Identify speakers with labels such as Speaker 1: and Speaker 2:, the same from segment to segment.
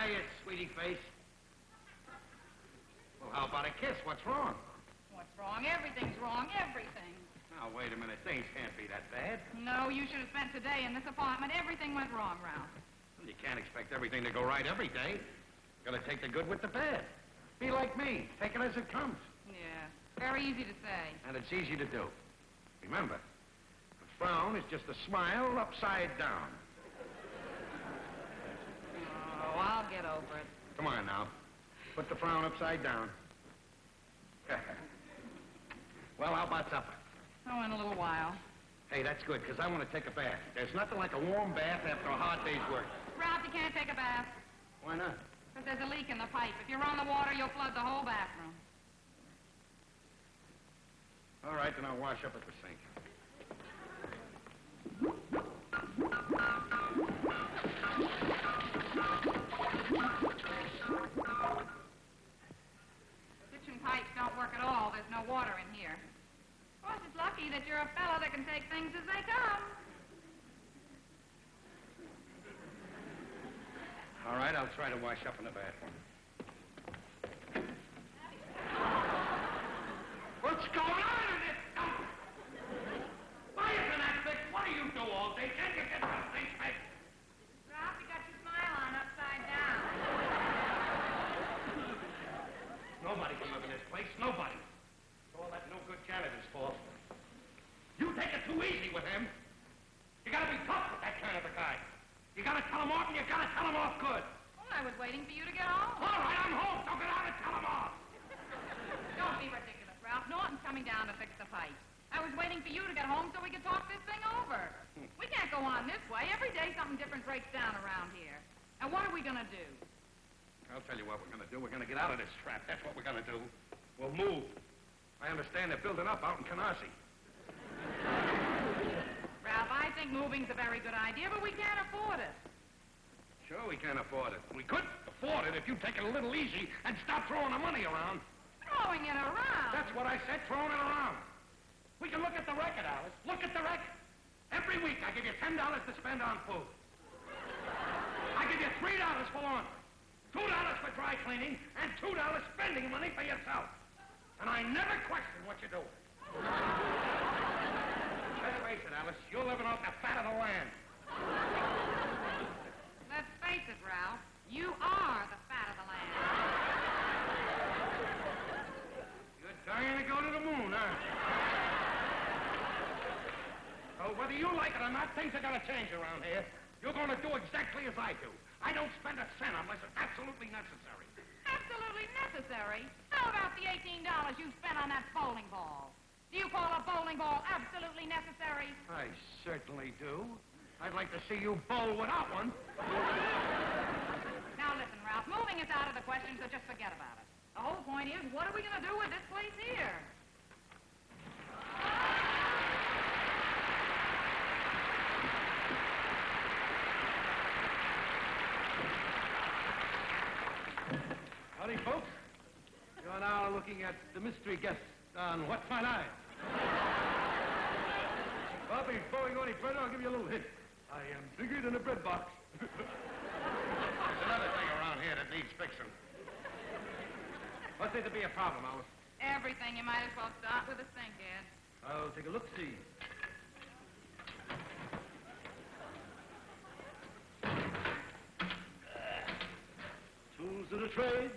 Speaker 1: Hiya, sweetie face. Well, how about a kiss? What's wrong?
Speaker 2: What's wrong? Everything's wrong. Everything.
Speaker 1: Now, wait a minute. Things can't be that bad.
Speaker 2: No, you should have spent today in this apartment. Everything went wrong, Ralph.
Speaker 1: Well, you can't expect everything to go right every day. Gotta take the good with the bad. Be like me. Take it as it comes.
Speaker 2: Yeah, very easy to say.
Speaker 1: And it's easy to do. Remember, a frown is just a smile upside down.
Speaker 2: Oh, I'll get over it.
Speaker 1: Come on now. Put the frown upside down. Well, how about supper?
Speaker 2: Oh, in a little while.
Speaker 1: Hey, that's good, because I want to take a bath. There's nothing like a warm bath after a hard day's work.
Speaker 2: Ralph, you can't take a bath.
Speaker 1: Why not?
Speaker 2: Because there's a leak in the pipe. If you run the water, you'll flood the whole bathroom.
Speaker 1: All right, then I'll wash up at the sink.
Speaker 2: Kitchen pipes don't work at all. There's no water in here. Of course, it's lucky that you're a fellow that can take things as they come.
Speaker 1: All right, I'll try to wash up in the bathroom. What's going on in this dump? Why isn't that fixed? What do you do all day? Can't you get something fixed?
Speaker 2: Ralph, you got your smile on upside down.
Speaker 1: Nobody can live in this place. Nobody. It's all that no-good janitor's fault. You take it too easy with him. You gotta be tough with that kind of a guy. You gotta tell him off, and you gotta tell him off good.
Speaker 2: Well, I was waiting for you to get home.
Speaker 1: All right, I'm home, so get out and tell him off.
Speaker 2: Don't be ridiculous, Ralph. Norton's coming down to fix the pipe. I was waiting for you to get home so we could talk this thing over. We can't go on this way. Every day something different breaks down around here. And what are we gonna do?
Speaker 1: I'll tell you what we're gonna do. We're gonna get out of this trap. That's what we're gonna do. We'll move. I understand they're building up out in Canarsie.
Speaker 2: Ralph, I think moving's a very good idea, but we can't afford it.
Speaker 1: Sure we can't afford it. We could afford it if you take it a little easy and stop throwing the money around.
Speaker 2: Throwing it around?
Speaker 1: That's what I said, throwing it around. We can look at the record, Alice. Look at the record. Every week I give you $10 to spend on food. I give you $3 for laundry, $2 for dry cleaning, and $2 spending money for yourself. And I never question what you do. Let's face it, Alice. You're living off the fat of the land.
Speaker 2: Let's face it, Ralph. You are the fat of the land.
Speaker 1: You're dying to go to the moon, huh? So whether you like it or not, things are going to change around here. You're going to do exactly as I do. I don't spend a cent unless it's absolutely necessary.
Speaker 2: Absolutely necessary? How about the $18 you spent on that bowling ball? Do you call a bowling ball absolutely necessary?
Speaker 1: I certainly do. I'd like to see you bowl without one.
Speaker 2: Now listen, Ralph, moving is out of the question, so just forget about it. The whole point is, what are we going to do with this place here?
Speaker 3: Howdy, folks. You are now looking at the mystery guest on What's My Line. Well, before we go any further, I'll give you a little hint. I am bigger than a bread box.
Speaker 1: There's another thing around here that needs fixing. What's there to be a problem, Alice?
Speaker 2: Everything. You might as well start with the sink, Ed.
Speaker 3: I'll take a look-see. Tools of the trade.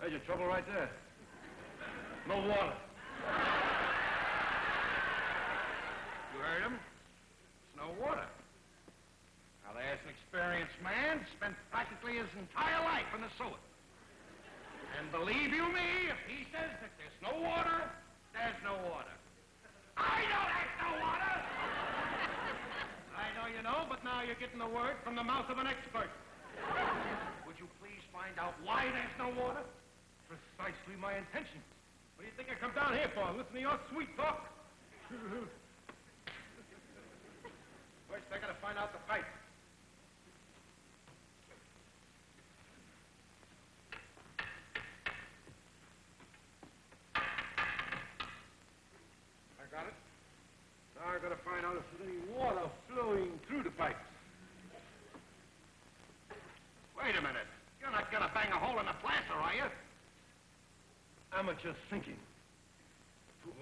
Speaker 3: There's your trouble right there. No water.
Speaker 1: You heard him? There's no water. Now, there's an experienced man, spent practically his entire life in the sewer. And believe you me, if he says that there's no water, there's no water. I know there's no water!
Speaker 3: I know you know, but now you're getting the word from the mouth of an expert.
Speaker 1: Would you please find out why there's no water?
Speaker 3: Precisely my intention. What do you think I come down here for? Listen to your sweet talk? First, I gotta find out the pipe. notice any water flowing through the pipes.
Speaker 1: Wait a minute. You're not going to bang a hole in the plaster, are you?
Speaker 3: Amateur thinking. Boy.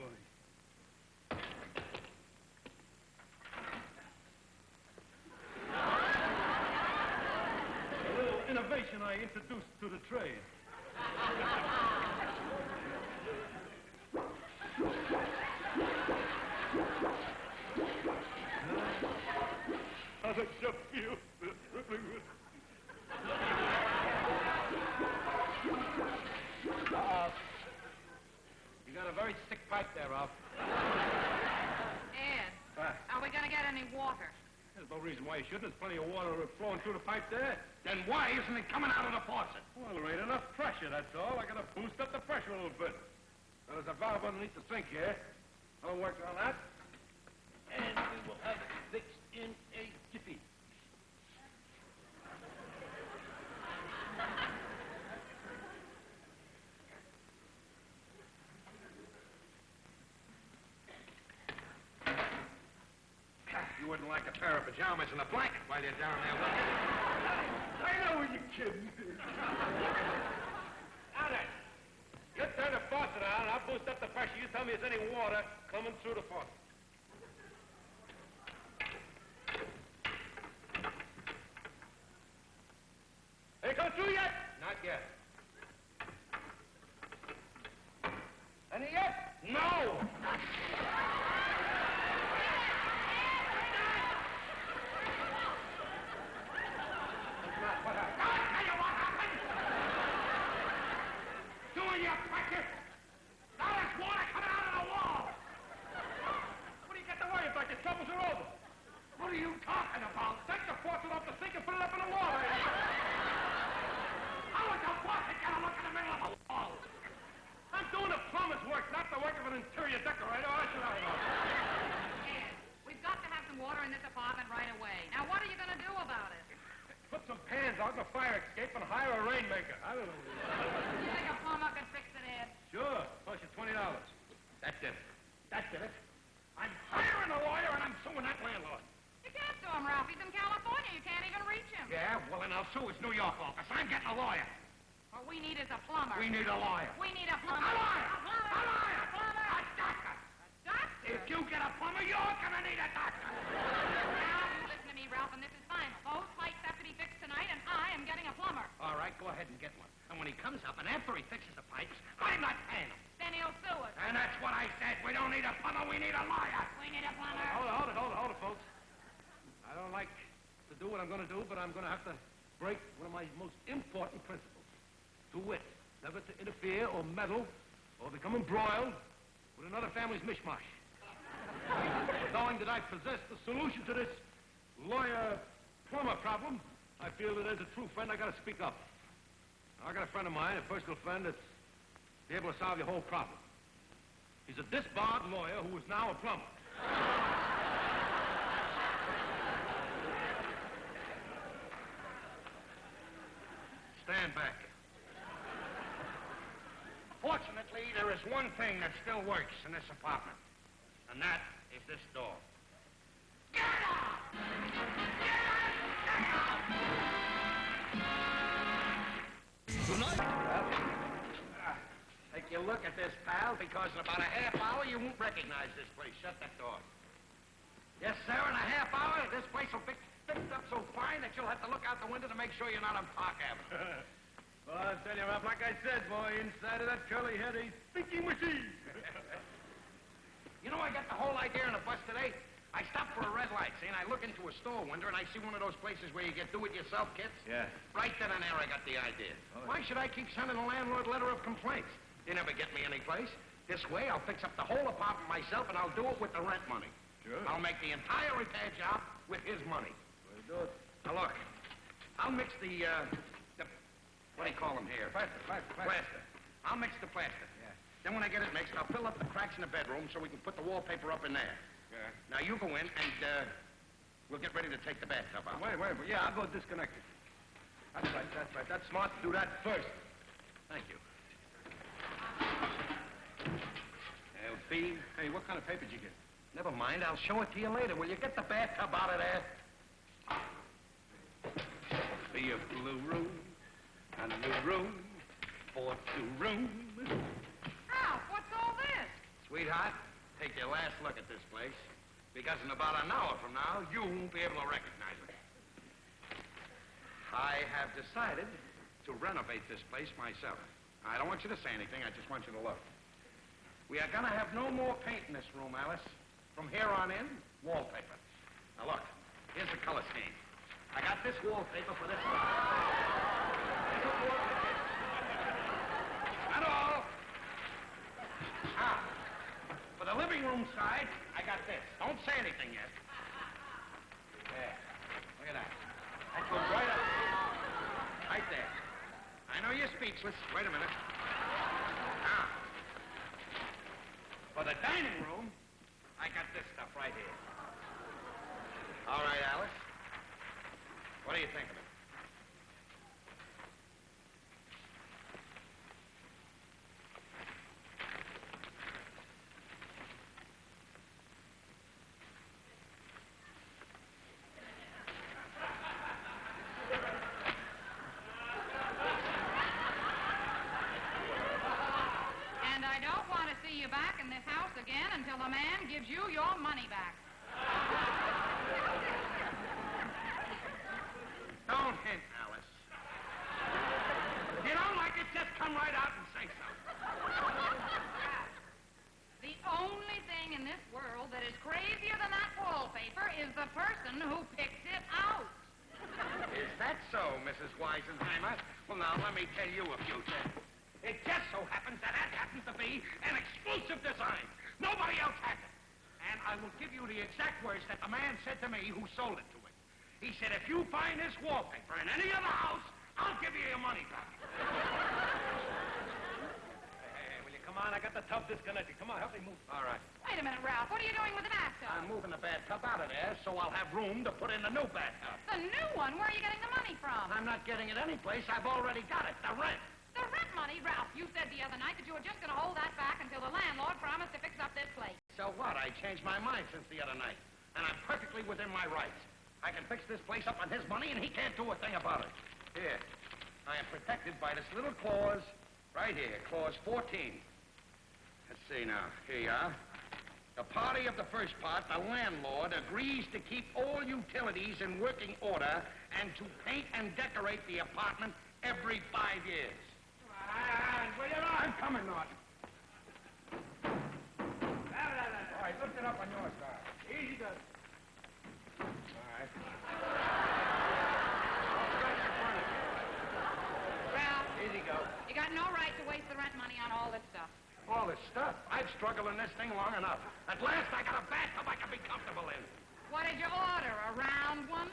Speaker 3: A little innovation I introduced to the trade. How does it feel? You got a very thick pipe there, Ralph.
Speaker 2: Ed, are we going to get any water?
Speaker 3: There's no reason why you shouldn't. There's plenty of water flowing through the pipe there.
Speaker 1: Then why isn't it coming out of the faucet?
Speaker 3: Well, there ain't enough pressure, that's all. I gotta boost up the pressure a little bit. Well, there's a valve underneath the sink here. I'll work on that. And we will have it fixed in a jiffy.
Speaker 1: You wouldn't like a pair of pajamas and a blanket while you're down there, would you?
Speaker 3: I know you're kidding. Now then, you turn the faucet on, I'll boost up the pressure. You tell me if there's any water coming through the faucet. Ain't come through yet?
Speaker 1: Not yet.
Speaker 3: Any yet?
Speaker 1: No!
Speaker 3: What happened?
Speaker 1: I'll tell you what happened! Doing your practice! Now there's water coming out of the wall!
Speaker 3: What do you got to worry about? Your troubles are over.
Speaker 1: What are you talking about?
Speaker 3: Take the faucet off the sink and put it up in the wall.
Speaker 1: How would the faucet get a look in the middle of the wall?
Speaker 3: I'm doing a plumber's work, not the work of an interior decorator. How should I know?
Speaker 2: Ed, we've got to have some water in this apartment right away. Now, what are you going to do about it?
Speaker 3: Put some pans out in the fire escape and hire a rainmaker. I don't know.
Speaker 2: You think a plumber could fix it, Ed?
Speaker 3: Sure. Plus you $20.
Speaker 1: That did it. That did it. I'm hiring a lawyer and I'm suing that landlord.
Speaker 2: You can't sue him, Ralph. He's in California. You can't even reach him.
Speaker 1: Yeah, well, then I'll sue his New York office. I'm getting a lawyer.
Speaker 2: What we need is a plumber.
Speaker 1: We need a lawyer.
Speaker 2: We need a
Speaker 1: A
Speaker 2: plumber.
Speaker 1: lawyer!
Speaker 2: A plumber!
Speaker 1: A lawyer!
Speaker 2: A plumber!
Speaker 1: A doctor!
Speaker 2: Doctor?
Speaker 1: If you get a plumber, you're gonna need a doctor.
Speaker 2: Now, you listen to me, Ralph, and this is final. Those pipes have to be fixed tonight, and I am getting a plumber.
Speaker 1: All right, go ahead and get one. And when he comes up, and after he fixes the pipes, I'm not paying him.
Speaker 2: Then he'll sue us.
Speaker 1: And that's what I said. We don't need a plumber, we need a lawyer.
Speaker 2: We need a plumber.
Speaker 3: Hold it, folks. I don't like to do what I'm going to do, but I'm going to have to break one of my most important principles. To wit, never to interfere or meddle or become embroiled with another family's mishmash. Knowing that I possess the solution to this lawyer-plumber problem, I feel that as a true friend, I got to speak up. Now, I got a friend of mine, a personal friend, that's be able to solve your whole problem. He's a disbarred lawyer who is now a plumber.
Speaker 1: Stand back. Fortunately, there is one thing that still works in this apartment, and that is this door. Get out! Get out! Tonight? Take a look at this, pal, because in about a half hour you won't recognize this place. Shut that door. Yes, sir, in a half hour, this place will be fixed up so fine that you'll have to look out the window to make sure you're not on Park Avenue.
Speaker 3: Well, I'll tell you, Ralph, like I said, boy, inside of that curly head, a thinking machine.
Speaker 1: You know, I got the whole idea on the bus today. I stopped for a red light, see, and I look into a store window, and I see one of those places where you get do-it-yourself kits.
Speaker 3: Yeah.
Speaker 1: Right then and there, I got the idea.
Speaker 3: Oh.
Speaker 1: Why should I keep sending the landlord letter of complaints? They never get me any place. This way, I'll fix up the whole apartment myself, and I'll do it with the rent money.
Speaker 3: Sure.
Speaker 1: I'll make the entire repair job with his money.
Speaker 3: Way to do it.
Speaker 1: Now, look, I'll mix the what do you call them here? Plaster. I'll mix the plaster.
Speaker 3: Yeah.
Speaker 1: Then when I get it mixed, I'll fill up the cracks in the bedroom so we can put the wallpaper up in there.
Speaker 3: Yeah.
Speaker 1: Now, you go in, and we'll get ready to take the bathtub out.
Speaker 3: Wait. Yeah, I'll go disconnect it. That's right. That's smart to do that first.
Speaker 1: Thank you.
Speaker 3: LP. Hey, what kind of paper did you get?
Speaker 1: Never mind, I'll show it to you later. Will you get the bathtub out of there? Be a blue room, a new room, for 2 rooms.
Speaker 2: Ralph, what's all this?
Speaker 1: Sweetheart, take your last look at this place, because in about an hour from now, you won't be able to recognize it. I have decided to renovate this place myself. I don't want you to say anything, I just want you to look. We are going to have no more paint in this room, Alice. From here on in, wallpaper. Now look, here's the color scheme. I got this wallpaper for this side. Not all. For the living room side, I got this. Don't say anything yet. There. Look at that. That goes right up. Right there. I know you're speechless. Wait a minute. Now, for the dining room, I got this stuff right here. All right, Alice. What do you think of it?
Speaker 2: And I don't want to see you back in this house again until the man gives you your money back.
Speaker 1: Don't hint, Alice. If you don't like it, just come right out and say so.
Speaker 2: The only thing in this world that is crazier than that wallpaper is the person who picked it out.
Speaker 1: Is that so, Mrs. Weisenheimer? Well, now, let me tell you a few things. It just so happens that happens to be an exclusive design. Nobody else has it. And I will give you the exact words that the man said to me who sold it to him. He said, if you find this wallpaper in any other house, I'll give you your money back.
Speaker 3: Hey, will you come on? I got the tub disconnected. Come on, help me move.
Speaker 1: All right.
Speaker 2: Wait a minute, Ralph. What are you doing with the bathtub?
Speaker 1: I'm moving the bathtub out of there so I'll have room to put in the new bathtub.
Speaker 2: The new one? Where are you getting the money from?
Speaker 1: I'm not getting it anyplace. I've already got it. The rent.
Speaker 2: The rent money? Ralph, you said the other night that you were just going to hold that back until the landlord promised to fix up this place.
Speaker 1: So what? I changed my mind since the other night. And I'm perfectly within my rights. I can fix this place up on his money, and he can't do a thing about it. Here. I am protected by this little clause right here, clause 14. Let's see now. Here you are. The party of the first part, the landlord, agrees to keep all utilities in working order and to paint and decorate the apartment every 5 years.
Speaker 3: Will you not?
Speaker 1: I'm coming, Norton. All right, lift it up on your side.
Speaker 3: Easy does.
Speaker 1: All right.
Speaker 2: Ralph,
Speaker 3: Easy go.
Speaker 2: you got no right to waste the rent money on all this stuff.
Speaker 1: All this stuff. I've struggled in this thing long enough. At last, I got a bathtub I can be comfortable in.
Speaker 2: What did you order, a round one?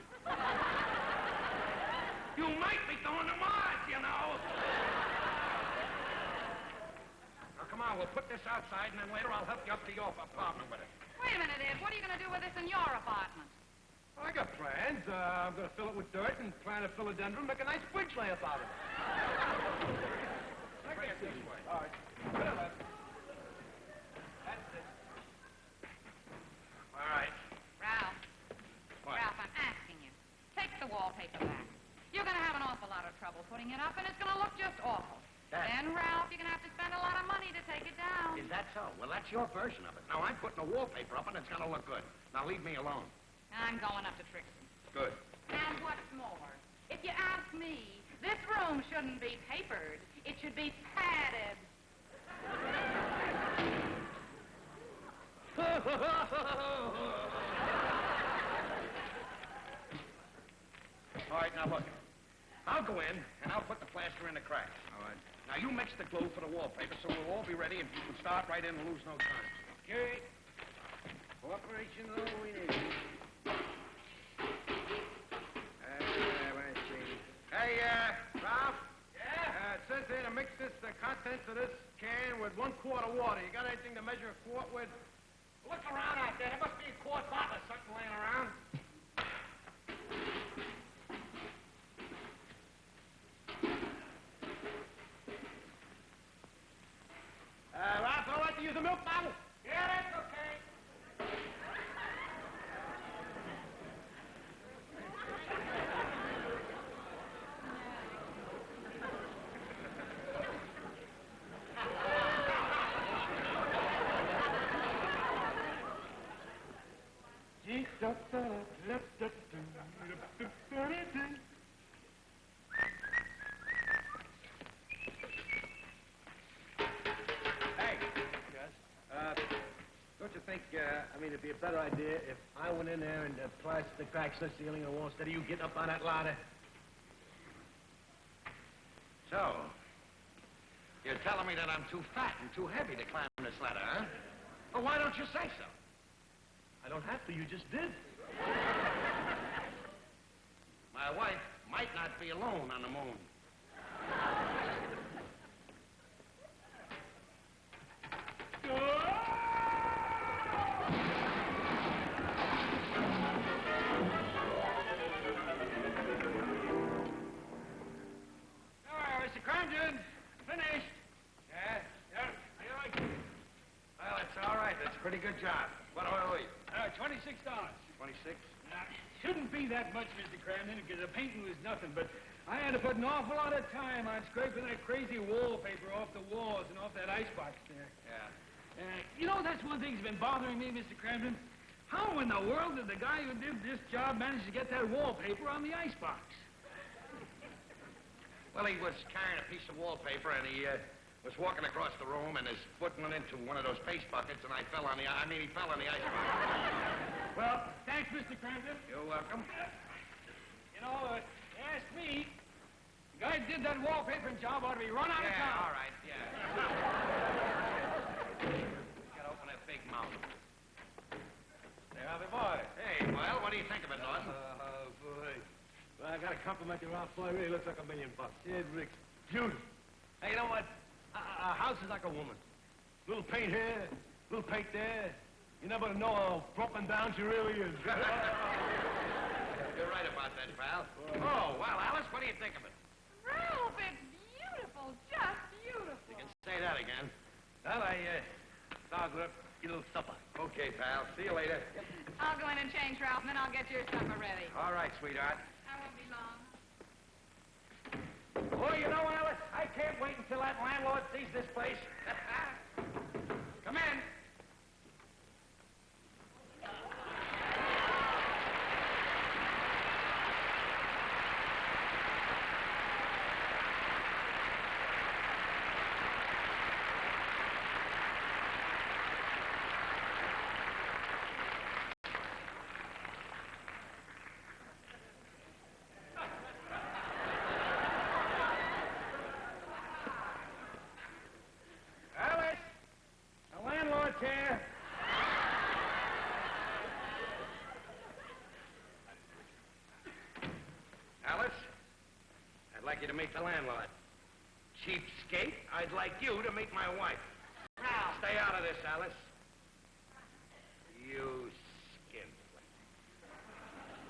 Speaker 1: You might be going to Mars, you know. Now, come on, we'll put this outside, and then later I'll help you up to your apartment with it.
Speaker 2: Wait a minute, Ed. What are you going to do with this in your apartment?
Speaker 3: I got plans. I'm going to fill it with dirt and plant a philodendron, make a nice bridge layout out of it.
Speaker 1: Bring it this way.
Speaker 3: All right. Put it left. That's it.
Speaker 1: All right.
Speaker 2: Ralph.
Speaker 1: What?
Speaker 2: Ralph, I'm asking you. Take the wallpaper back. You're going to have an awful lot of trouble putting it up, and it's going to look just awful.
Speaker 1: That-
Speaker 2: Then, Ralph, you're going to have to spend a lot of money to take it down.
Speaker 1: Is that so? Well, that's your version of it. Now, I'm putting a wallpaper up, and it's going to look good. Now, leave me alone.
Speaker 2: I'm going up to Trixie.
Speaker 1: Good.
Speaker 2: And what's more, if you ask me, this room shouldn't be papered. It should be padded.
Speaker 1: All right, now look. I'll go in, and I'll put the plaster in the cracks. All right. Now, you mix the glue for the wallpaper, so we'll all be ready, and you can start right in and lose no time.
Speaker 3: Okay. Cooperation all we need. Let's see. Hey, Ralph? Yeah? It says here to mix the contents of this can with 1 quart of water. You got anything to measure a quart with?
Speaker 1: Look around out there. There must be a quart bottle or something laying around.
Speaker 3: Ralph, I'd like to use a milk bottle.
Speaker 1: Yeah, that's okay.
Speaker 3: Don't you think, it'd be a better idea if I went in there and plastered the cracks in the ceiling and the wall instead of you getting up on that ladder?
Speaker 1: So, you're telling me that I'm too fat and too heavy to climb this ladder, huh? Well, why don't you say so?
Speaker 3: I don't have to. You just did.
Speaker 1: My wife might not be alone on the moon.
Speaker 4: Mr. Cramton, finished.
Speaker 1: Yeah? Yeah. Well, it's all right. That's a pretty good job. What do I owe you?
Speaker 4: $26.
Speaker 1: 26?
Speaker 4: Shouldn't be that much, Mr. Cramton, because the painting was nothing, but I had to put an awful lot of time on scraping that crazy wallpaper off the walls and off that icebox there.
Speaker 1: Yeah.
Speaker 4: That's one thing that's been bothering me, Mr. Cramton. How in the world did the guy who did this job manage to get that wallpaper on the icebox?
Speaker 1: Well, he was carrying a piece of wallpaper, and he was walking across the room, and his foot went into one of those paste buckets, and he fell on the icebox.
Speaker 4: Well, thanks, Mr. Cramton.
Speaker 1: You're welcome.
Speaker 4: Ask me, the guy who did that wallpapering job ought to be run out of town.
Speaker 1: All right, yeah. Gotta open that big mouth.
Speaker 3: Hey, Harvey boy.
Speaker 1: Hey, well, what do you think of it, Norton?
Speaker 3: Oh, boy. Well, I gotta compliment you, Ralph. Boy, it really looks like $1 million. It looks beautiful. Hey, you know what? A house is like a woman. Little paint here, little paint there. You never know how up and down she really is.
Speaker 1: You're right about that, pal. Oh, well, Alice, what do you think of it?
Speaker 2: Ralph, it's beautiful, just beautiful.
Speaker 1: You can say that again.
Speaker 3: Well, I'll go up, get a little supper.
Speaker 1: Okay, pal. See you later.
Speaker 2: I'll go in and change, Ralph, and then I'll get your supper ready.
Speaker 1: All right, sweetheart.
Speaker 2: I won't be long.
Speaker 1: Oh, you know, Alice, I can't wait until that landlord sees this place. Come in. Alice, the landlord's here. Alice, I'd like you to meet the landlord. Cheapskate, I'd like you to meet my wife.
Speaker 2: Ralph.
Speaker 1: Stay out of this, Alice. You skinflint.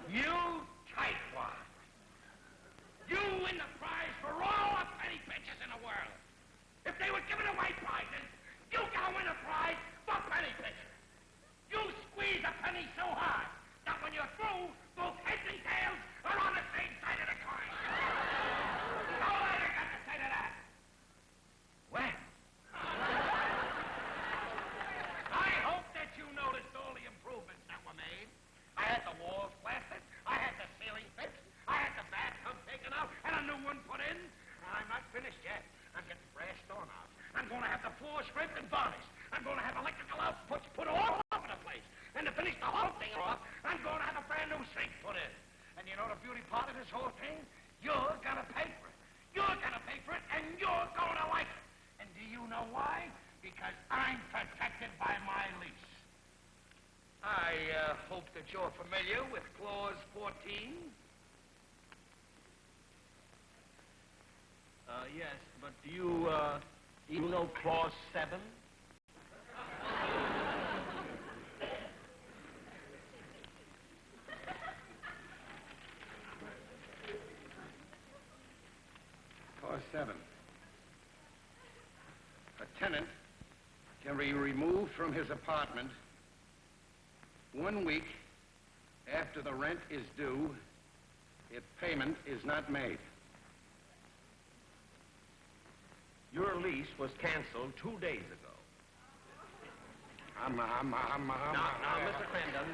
Speaker 1: You tightwad. You win the prize for all the penny pinchers in the world. If they were giving away prizes, you can win a prize for penny pincher. You squeeze a penny so hard that when you're through, both heads and tails are on the same side of the coin. All I got to say to that. Well, I hope that you noticed all the improvements that were made. I had the walls plastered, I had the ceiling fixed, I had the bathtub taken out, and a new one put in. And I'm not finished yet. I'm getting brass doorknobs. I'm going to have the floor scraped and varnished. I'm going to have electrical outputs put all over the place. And to finish the whole thing off, I'm going to have a brand new sink put in. And you know the beauty part of this whole thing? You're going to pay for it. You're going to pay for it, and you're going to like it. And do you know why? Because I'm protected by my lease. I hope that you're familiar with Clause 14.
Speaker 3: Yes, but do you, even know Clause 7?
Speaker 1: Clause 7. A tenant can be removed from his apartment 1 week after the rent is due if payment is not made.
Speaker 3: Your lease was canceled 2 days ago.
Speaker 1: Now,
Speaker 3: Mr. Crandon,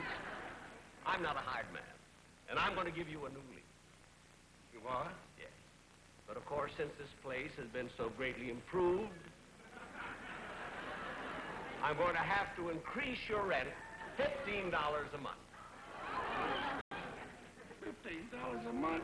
Speaker 3: I'm not a hired man, and I'm going to give you a new lease.
Speaker 1: You are?
Speaker 3: Yes. But of course, since this place has been so greatly improved, I'm going to have to increase your rent $15 a month.
Speaker 1: $15 a month?